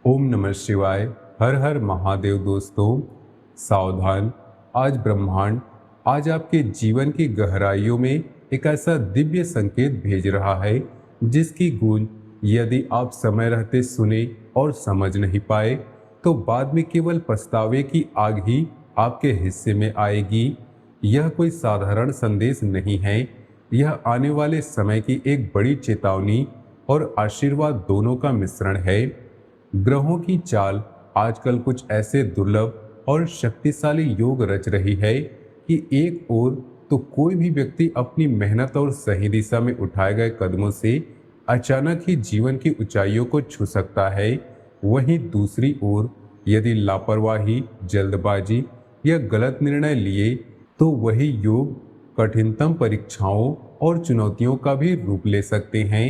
ओम नमः शिवाय। हर हर महादेव। दोस्तों सावधान, आज ब्रह्मांड आज आपके जीवन की गहराइयों में एक ऐसा दिव्य संकेत भेज रहा है जिसकी गूंज यदि आप समय रहते सुने और समझ नहीं पाए तो बाद में केवल पछतावे की आग ही आपके हिस्से में आएगी। यह कोई साधारण संदेश नहीं है, यह आने वाले समय की एक बड़ी चेतावनी और आशीर्वाद दोनों का मिश्रण है। ग्रहों की चाल आजकल कुछ ऐसे दुर्लभ और शक्तिशाली योग रच रही है कि एक ओर तो कोई भी व्यक्ति अपनी मेहनत और सही दिशा में उठाए गए कदमों से अचानक ही जीवन की ऊंचाइयों को छू सकता है, वहीं दूसरी ओर यदि लापरवाही, जल्दबाजी या गलत निर्णय लिए तो वही योग कठिनतम परीक्षाओं और चुनौतियों का भी रूप ले सकते हैं।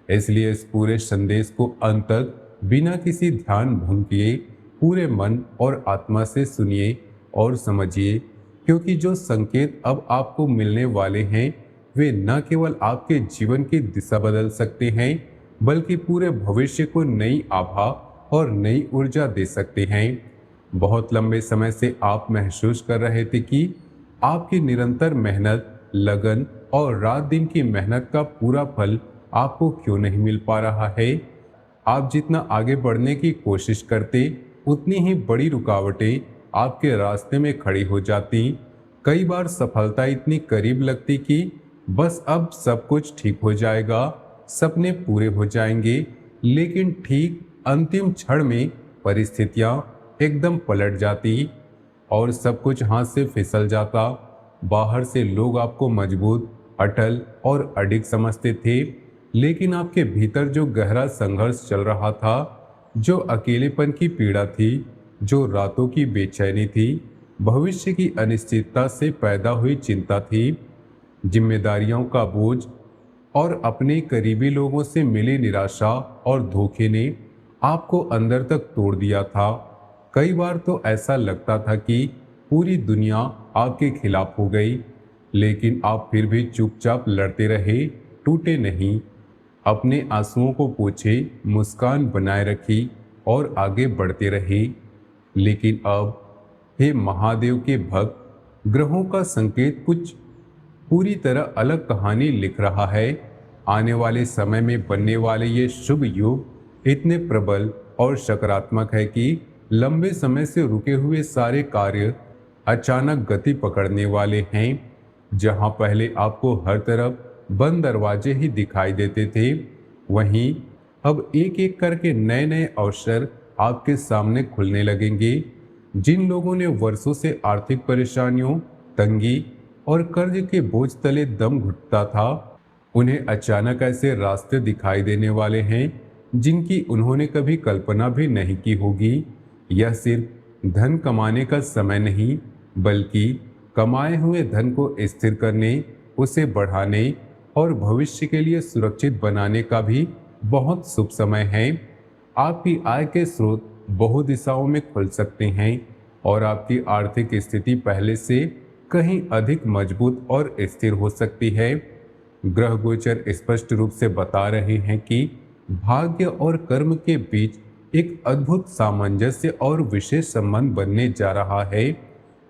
इसलिए इस पूरे संदेश को अंत तक बिना किसी ध्यान भंग किए पूरे मन और आत्मा से सुनिए और समझिए, क्योंकि जो संकेत अब आपको मिलने वाले हैं वे न केवल आपके जीवन की दिशा बदल सकते हैं बल्कि पूरे भविष्य को नई आभा और नई ऊर्जा दे सकते हैं। बहुत लंबे समय से आप महसूस कर रहे थे कि आपकी निरंतर मेहनत, लगन और रात दिन की मेहनत का पूरा फल आपको क्यों नहीं मिल पा रहा है। आप जितना आगे बढ़ने की कोशिश करते उतनी ही बड़ी रुकावटें आपके रास्ते में खड़ी हो जाती। कई बार सफलता इतनी करीब लगती कि बस अब सब कुछ ठीक हो जाएगा, सपने पूरे हो जाएंगे, लेकिन ठीक अंतिम क्षण में परिस्थितियां एकदम पलट जाती और सब कुछ हाथ से फिसल जाता। बाहर से लोग आपको मजबूत, अटल और अडिग समझते थे, लेकिन आपके भीतर जो गहरा संघर्ष चल रहा था, जो अकेलेपन की पीड़ा थी, जो रातों की बेचैनी थी, भविष्य की अनिश्चितता से पैदा हुई चिंता थी, जिम्मेदारियों का बोझ और अपने करीबी लोगों से मिली निराशा और धोखे ने आपको अंदर तक तोड़ दिया था। कई बार तो ऐसा लगता था कि पूरी दुनिया आपके खिलाफ हो गई, लेकिन आप फिर भी चुपचाप लड़ते रहे, टूटे नहीं। अपने आंसुओं को पोंछे, मुस्कान बनाए रखी और आगे बढ़ते रहे। लेकिन अब हे महादेव के भक्त, ग्रहों का संकेत कुछ पूरी तरह अलग कहानी लिख रहा है। आने वाले समय में बनने वाले ये शुभ योग इतने प्रबल और सकारात्मक है कि लंबे समय से रुके हुए सारे कार्य अचानक गति पकड़ने वाले हैं। जहां पहले आपको हर तरफ बंद दरवाजे ही दिखाई देते थे, वहीं अब एक एक करके नए नए अवसर आपके सामने खुलने लगेंगे। जिन लोगों ने वर्षों से आर्थिक परेशानियों, तंगी और कर्ज के बोझ तले दम घुटता था, उन्हें अचानक ऐसे रास्ते दिखाई देने वाले हैं जिनकी उन्होंने कभी कल्पना भी नहीं की होगी। यह सिर्फ धन कमाने का समय नहीं, बल्कि कमाए हुए धन को स्थिर करने, उसे बढ़ाने और भविष्य के लिए सुरक्षित बनाने का भी बहुत शुभ समय है। आपकी आय के स्रोत बहु दिशाओं में खुल सकते हैं और आपकी आर्थिक स्थिति पहले से कहीं अधिक मजबूत और स्थिर हो सकती है। ग्रह गोचर स्पष्ट रूप से बता रहे हैं कि भाग्य और कर्म के बीच एक अद्भुत सामंजस्य और विशेष संबंध बनने जा रहा है।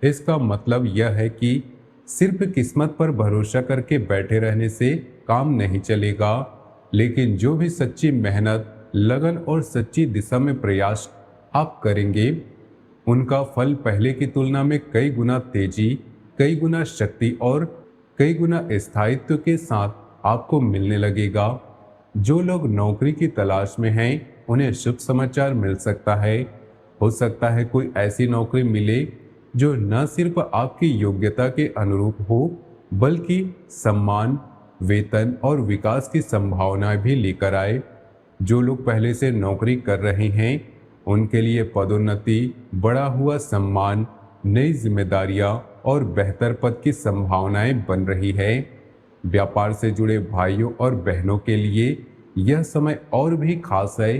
इसका मतलब यह है कि सिर्फ किस्मत पर भरोसा करके बैठे रहने से काम नहीं चलेगा, लेकिन जो भी सच्ची मेहनत, लगन और सच्ची दिशा में प्रयास आप करेंगे, उनका फल पहले की तुलना में कई गुना तेजी, कई गुना शक्ति और कई गुना स्थायित्व के साथ आपको मिलने लगेगा। जो लोग नौकरी की तलाश में हैं, उन्हें शुभ समाचार मिल सकता है। हो सकता है कोई ऐसी नौकरी मिले जो न सिर्फ आपकी योग्यता के अनुरूप हो, बल्कि सम्मान, वेतन और विकास की संभावनाएं भी लेकर आए। जो लोग पहले से नौकरी कर रहे हैं, उनके लिए पदोन्नति, बढ़ा हुआ सम्मान, नई जिम्मेदारियां और बेहतर पद की संभावनाएं बन रही है। व्यापार से जुड़े भाइयों और बहनों के लिए यह समय और भी खास है,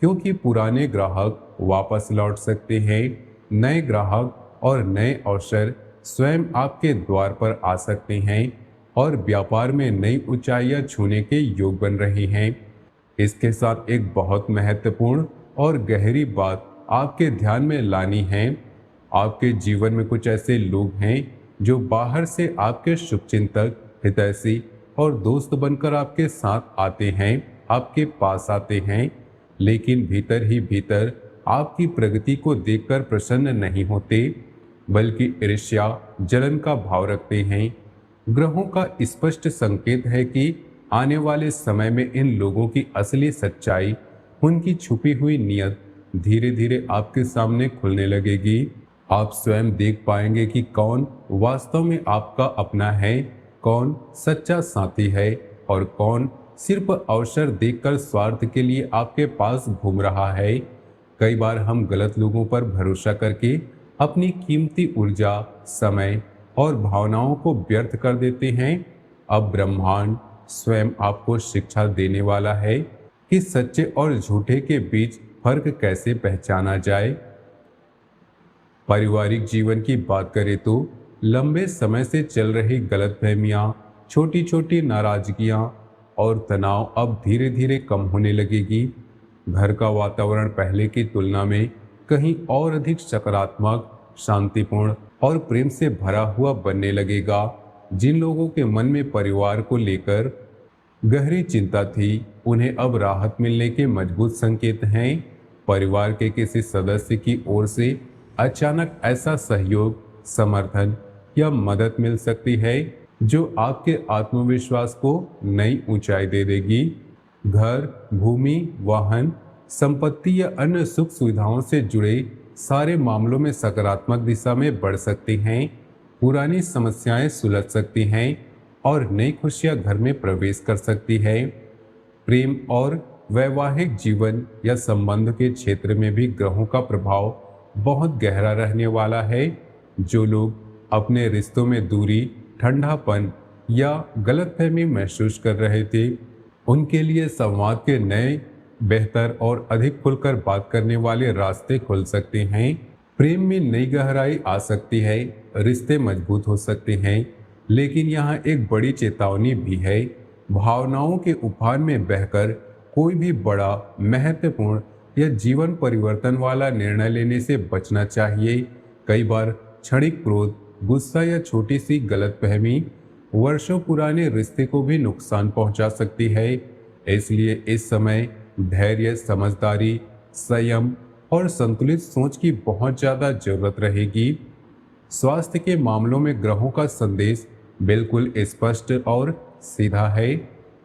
क्योंकि पुराने ग्राहक वापस लौट सकते हैं, नए ग्राहक और नए अवसर स्वयं आपके द्वार पर आ सकते हैं और व्यापार में नई ऊंचाइयां छूने के योग बन रहे हैं। इसके साथ एक बहुत महत्वपूर्ण और गहरी बात आपके ध्यान में लानी है। आपके जीवन में कुछ ऐसे लोग हैं जो बाहर से आपके शुभचिंतक, हितैषी और दोस्त बनकर आपके साथ आते हैं, आपके पास आते हैं, लेकिन भीतर ही भीतर आपकी प्रगति को देखकर प्रसन्न नहीं होते, बल्कि ईर्ष्या, जलन का भाव रखते हैं। ग्रहों का स्पष्ट संकेत है कि आने वाले समय में इन लोगों की असली सच्चाई, उनकी छुपी हुई नीयत धीरे धीरे आपके सामने खुलने लगेगी। आप स्वयं देख पाएंगे कि कौन वास्तव में आपका अपना है, कौन सच्चा साथी है और कौन सिर्फ अवसर देखकर स्वार्थ के लिए आपके पास घूम रहा है। कई बार हम गलत लोगों पर भरोसा करके अपनी कीमती ऊर्जा, समय और भावनाओं को व्यर्थ कर देते हैं। अब ब्रह्मांड स्वयं आपको शिक्षा देने वाला है कि सच्चे और झूठे के बीच फर्क कैसे पहचाना जाए। पारिवारिक जीवन की बात करें तो लंबे समय से चल रही गलतफहमियां, छोटी छोटी नाराजगियां और तनाव अब धीरे धीरे कम होने लगेगी। घर का वातावरण पहले की तुलना में कहीं और अधिक सकारात्मक, शांतिपूर्ण और प्रेम से भरा हुआ बनने लगेगा। जिन लोगों के मन में परिवार को लेकर गहरी चिंता थी, उन्हें अब राहत मिलने के मजबूत संकेत हैं। परिवार के किसी सदस्य की ओर से अचानक ऐसा सहयोग, समर्थन या मदद मिल सकती है जो आपके आत्मविश्वास को नई ऊंचाई दे देगी। घर, भूमि, वाहन, संपत्ति या अन्य सुख सुविधाओं से जुड़े सारे मामलों में सकारात्मक दिशा में बढ़ सकती हैं। पुरानी समस्याएं सुलझ सकती हैं और नई खुशियां घर में प्रवेश कर सकती है। प्रेम और वैवाहिक जीवन या संबंध के क्षेत्र में भी ग्रहों का प्रभाव बहुत गहरा रहने वाला है। जो लोग अपने रिश्तों में दूरी, ठंडापन या गलतफहमी महसूस कर रहे थे, उनके लिए संवाद के नए, बेहतर और अधिक खुलकर बात करने वाले रास्ते खुल सकते हैं। प्रेम में नई गहराई आ सकती है, रिश्ते मजबूत हो सकते हैं, लेकिन यहाँ एक बड़ी चेतावनी भी है। भावनाओं के उफान में बहकर कोई भी बड़ा, महत्वपूर्ण या जीवन परिवर्तन वाला निर्णय लेने से बचना चाहिए। कई बार क्षणिक क्रोध, गुस्सा या छोटी सी गलतफहमी वर्षों पुराने रिश्ते को भी नुकसान पहुंचा सकती है। इसलिए इस समय धैर्य, समझदारी, संयम और संतुलित सोच की बहुत ज़्यादा जरूरत रहेगी। स्वास्थ्य के मामलों में ग्रहों का संदेश बिल्कुल स्पष्ट और सीधा है।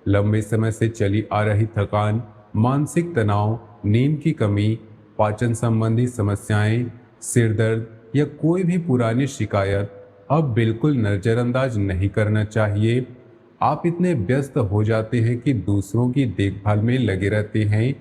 लंबे समय से चली आ रही थकान, मानसिक तनाव, नींद की कमी, पाचन संबंधी समस्याएं, सिर दर्द या कोई भी पुरानी शिकायत अब बिल्कुल नजरअंदाज नहीं करना चाहिए। आप इतने व्यस्त हो जाते हैं कि दूसरों की देखभाल में लगे रहते हैं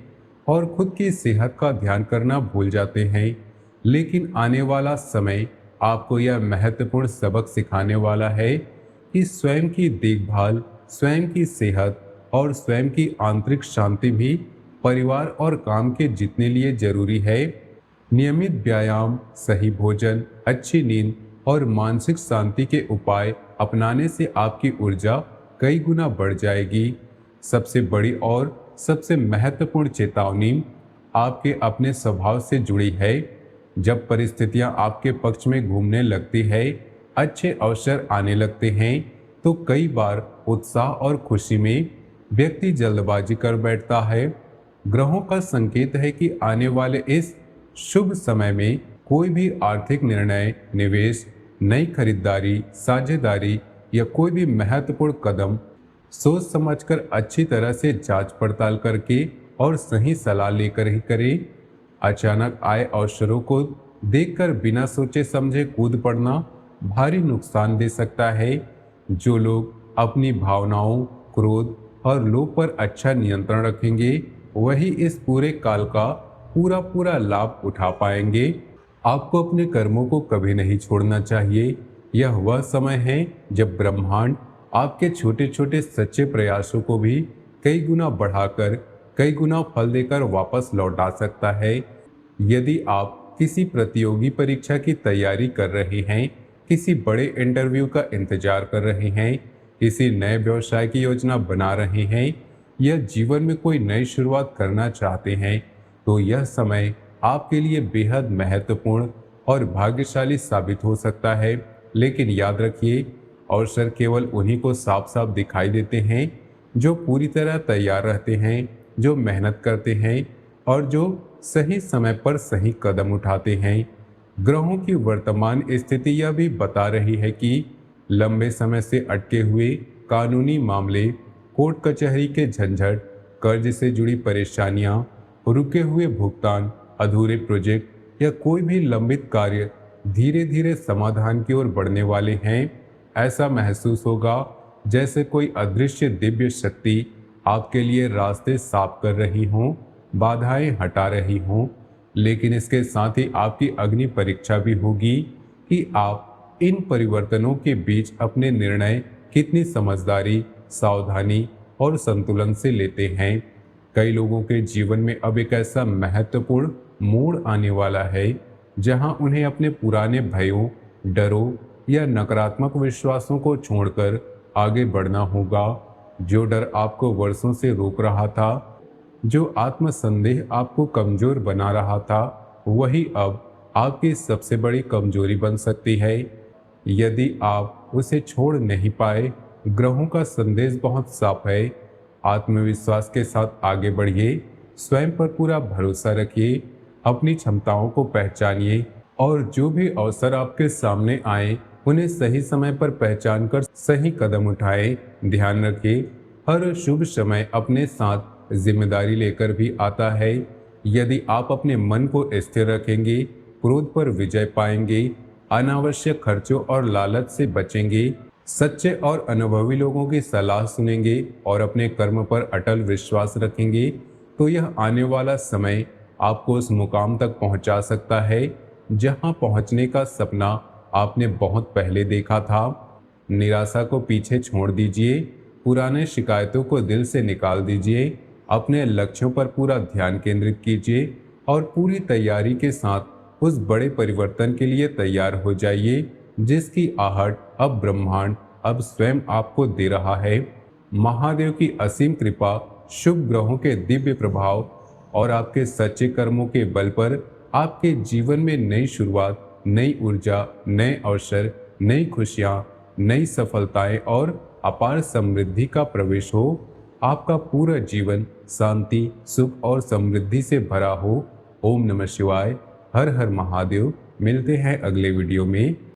और खुद की सेहत का ध्यान करना भूल जाते हैं। लेकिन आने वाला समय आपको यह महत्वपूर्ण सबक सिखाने वाला है कि स्वयं की देखभाल, स्वयं की सेहत और स्वयं की आंतरिक शांति भी परिवार और काम के जितने लिए जरूरी है। नियमित व्यायाम, सही भोजन, अच्छी नींद और मानसिक शांति के उपाय अपनाने से आपकी ऊर्जा कई गुना बढ़ जाएगी। सबसे बड़ी और सबसे महत्वपूर्ण चेतावनी आपके अपने स्वभाव से जुड़ी है। जब परिस्थितियां आपके पक्ष में घूमने लगती है, अच्छे अवसर आने लगते हैं, तो कई बार उत्साह और खुशी में व्यक्ति जल्दबाजी कर बैठता है। ग्रहों का संकेत है कि आने वाले इस शुभ समय में कोई भी आर्थिक निर्णय, निवेश, नई खरीदारी, साझेदारी या कोई भी महत्वपूर्ण कदम सोच समझकर अच्छी तरह से जांच पड़ताल करके और सही सलाह लेकर ही करें। अचानक आए अवसरों को देखकर बिना सोचे समझे कूद पड़ना भारी नुकसान दे सकता है। जो लोग अपनी भावनाओं, क्रोध और लोभ पर अच्छा नियंत्रण रखेंगे, वही इस पूरे काल का पूरा लाभ उठा पाएंगे। आपको अपने कर्मों को कभी नहीं छोड़ना चाहिए। यह वह समय है जब ब्रह्मांड आपके छोटे छोटे सच्चे प्रयासों को भी कई गुना बढ़ाकर, कई गुना फल देकर वापस लौटा सकता है। यदि आप किसी प्रतियोगी परीक्षा की तैयारी कर रहे हैं, किसी बड़े इंटरव्यू का इंतजार कर रहे हैं, किसी नए व्यवसाय की योजना बना रहे हैं या जीवन में कोई नई शुरुआत करना चाहते हैं, तो यह समय आपके लिए बेहद महत्वपूर्ण और भाग्यशाली साबित हो सकता है। लेकिन याद रखिए, अवसर केवल उन्हीं को साफ साफ दिखाई देते हैं जो पूरी तरह तैयार रहते हैं, जो मेहनत करते हैं और जो सही समय पर सही कदम उठाते हैं। ग्रहों की वर्तमान स्थिति यह भी बता रही है कि लंबे समय से अटके हुए कानूनी मामले, कोर्ट कचहरी के झंझट, कर्ज से जुड़ी परेशानियां, रुके हुए भुगतान, अधूरे प्रोजेक्ट या कोई भी लंबित कार्य धीरे धीरे समाधान की ओर बढ़ने वाले हैं। ऐसा महसूस होगा जैसे कोई अदृश्य दिव्य शक्ति आपके लिए रास्ते साफ कर रही हो, बाधाएं हटा रही हो। लेकिन इसके साथ ही आपकी अग्नि परीक्षा भी होगी कि आप इन परिवर्तनों के बीच अपने निर्णय कितनी समझदारी, सावधानी और संतुलन से लेते हैं। कई लोगों के जीवन में अब एक ऐसा महत्वपूर्ण मोड़ आने वाला है जहां उन्हें अपने पुराने भयों, डरों या नकारात्मक विश्वासों को छोड़कर आगे बढ़ना होगा। जो डर आपको वर्षों से रोक रहा था, जो आत्मसंदेह आपको कमजोर बना रहा था, वही अब आपकी सबसे बड़ी कमजोरी बन सकती है। यदि आप उसे छोड़ नहीं पाए, ग्रहों का संदेश बहुत साफ है। आत्मविश्वास के साथ आगे बढ़िए, स्वयं पर पूरा भरोसा रखिए, अपनी क्षमताओं को पहचानिए और जो भी अवसर आपके सामने आए उन्हें सही समय पर पहचान कर सही कदम उठाएं। ध्यान रखिए, हर शुभ समय अपने साथ जिम्मेदारी लेकर भी आता है। यदि आप अपने मन को स्थिर रखेंगे, क्रोध पर विजय पाएंगे, अनावश्यक खर्चों और लालच से बचेंगे, सच्चे और अनुभवी लोगों की सलाह सुनेंगे और अपने कर्म पर अटल विश्वास रखेंगे, तो यह आने वाला समय आपको उस मुकाम तक पहुंचा सकता है जहां पहुंचने का सपना आपने बहुत पहले देखा था। निराशा को पीछे छोड़ दीजिए, पुराने शिकायतों को दिल से निकाल दीजिए, अपने लक्ष्यों पर पूरा ध्यान केंद्रित कीजिए और पूरी तैयारी के साथ उस बड़े परिवर्तन के लिए तैयार हो जाइए जिसकी आहट अब ब्रह्मांड, अब स्वयं आपको दे रहा है। महादेव की असीम कृपा, शुभ ग्रहों के दिव्य प्रभाव और आपके सच्चे कर्मों के बल पर आपके जीवन में नई शुरुआत, नई ऊर्जा, नए अवसर, नई खुशियां, नई सफलताएं और अपार समृद्धि का प्रवेश हो। आपका पूरा जीवन शांति, सुख और समृद्धि से भरा हो। ओम नमः शिवाय। हर हर महादेव। मिलते हैं अगले वीडियो में।